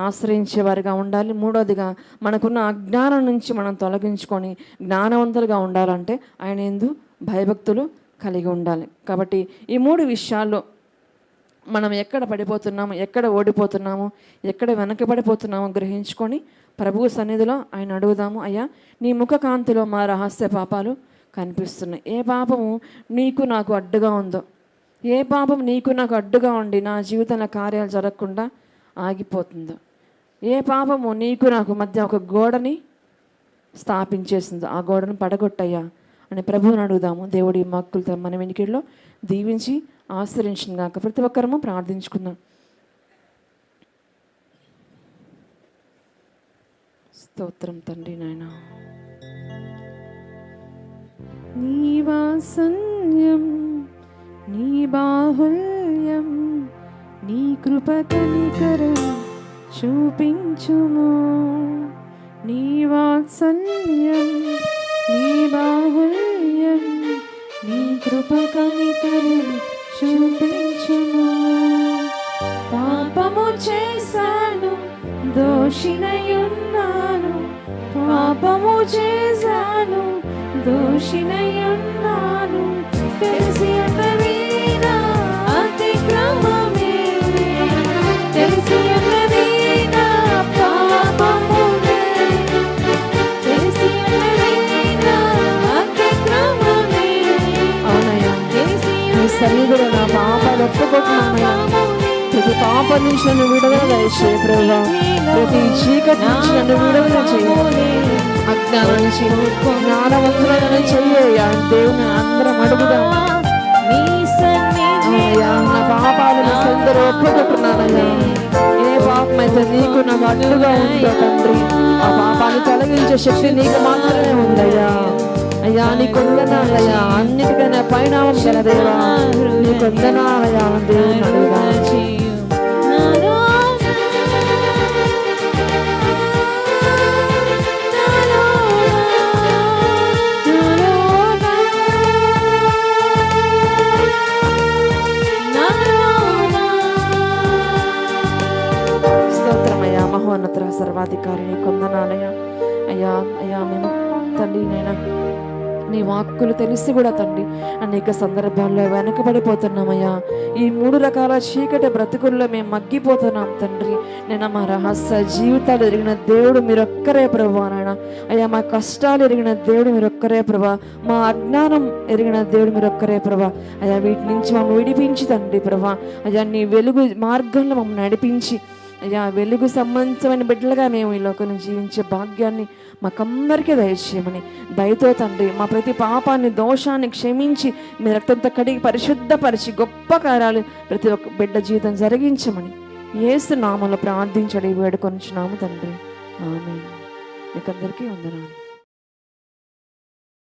ఆశ్రయించేవారిగా ఉండాలి. మూడోదిగా మనకున్న అజ్ఞానం నుంచి మనం తొలగించుకొని జ్ఞానవంతులుగా ఉండాలంటే ఆయన యందు భయభక్తులు కలిగి ఉండాలి. కాబట్టి ఈ 3 విషయాల్లో మనం ఎక్కడ పడిపోతున్నాము, ఎక్కడ ఓడిపోతున్నాము, ఎక్కడ వెనకబడిపోతున్నామో గ్రహించుకొని ప్రభువు సన్నిధిలో ఆయన అడుగుదాము. అయ్యా, నీ ముఖకాంతిలో మా రహస్య పాపాలు కనిపిస్తున్నాయి. ఏ పాపము నీకు నాకు అడ్డుగా ఉందో, ఏ పాపం నీకు నాకు అడ్డుగా ఉండి నా జీవితంలో కార్యాలు జరగకుండా ఆగిపోతుందో, ఏ పాపము నీకు నాకు మధ్య ఒక గోడని స్థాపించేసిందో ఆ గోడను పడగొట్టయ్యా అని ప్రభువుని అడుగుదాము. దేవుడి మక్కులతో మన వెనుకల్లో దీవించి ఆశ్రయించిన గాక. ప్రతి ఒక్కరము ప్రార్థించుకుందాం. స్తోత్రం తండ్రి నాయన. నీ వాత్సల్యం, నీ బాహుల్యం, నీ కృప కనికరం చూపించుము. నీ వాత్సల్యం, నీ బాహుల్యం, సహాయం నీ కృప కనికరులు చూపించుము. పాపము చేశాను, దోషినయున్నాను, పాపము చేశాను, దోషినయున్నాను, తెలిసి ఉన్నది నా అతిక్రమమే, తెలిసి ఉన్నది నా పాపమునే, తెలిసి ఉన్నది నా అతిక్రమమే. అవునయ్యా, నీ సన్నిధిలో నా పాపాలు ఒప్పుకుంటున్నానయ్యా. ప్రతి పాప నుంచి నన్ను విడుదల దయచే ప్రభా, ప్రతి చీకటి నుంచి నన్ను విడుదల చేయాలి, అజ్ఞానం నుంచి జ్ఞానవంతులను చెయ్యా. దేవుని అందరం అడుగుదాం. అయ్యా, నా పాపాలను సందరూ ఒప్పుకుంటున్నానయ్యా. ఏ పాపం అయితే నీకు నాకు అడ్డుగా ఉందో తండ్రి, ఆ పాపాన్ని తొలగించే శక్తి నీకు మాత్రమే ఉందయ్యా. అయ్యా నీకు వందనాలయ్యా, అన్నిటికైనా పరిణామం గల దేవా, నీకు వందనాలయ్యా. దేవుని అడుగుదా. స్తోత్రమయ్యా, మహోన్నత సర్వాధికారిని కొందనాలయ్యా. అయ్యా అయ్యా మేము తండ్రి నైనా నీ వాక్కులు తెలిసి కూడా తండ్రి అనేక సందర్భాల్లో వెనకబడిపోతున్నామయ్యా. ఈ 3 రకాల చీకటి బ్రతుకుల్లో మేము మగ్గిపోతున్నాం తండ్రి. నేను మా రహస్య జీవితాలు ఎరిగిన దేవుడు మీరొక్కరే ప్రభువా నాయన. అయ్యా మా కష్టాలు ఎరిగిన దేవుడు మీరొక్కరే ప్రభా, మా అజ్ఞానం ఎరిగిన దేవుడు మీరొక్కరే ప్రభా. అయ్యా వీటి నుంచి మమ్మల్ని విడిపించి తండ్రి ప్రభా, అయ్యా నీ వెలుగు మార్గంలో మమ్మల్ని నడిపించి అయ్యా వెలుగు సంబంధించిన బిడ్డలుగా మేము ఈ లోకంలో జీవించే భాగ్యాన్ని మాకందరికీ దయచేయమని దయతో తండ్రి మా ప్రతి పాపాన్ని దోషాన్ని క్షమించి మీ రక్తంతో కడిగి పరిశుద్ధపరిచి గొప్ప కార్యాలు ప్రతి ఒక్క బిడ్డ జీవితం జరిగించమని యేసు నామములో ప్రార్థించడి వేడుకొనుచున్నాము తండ్రి. ఆమేన్. మీకందరికీ వందనాలు.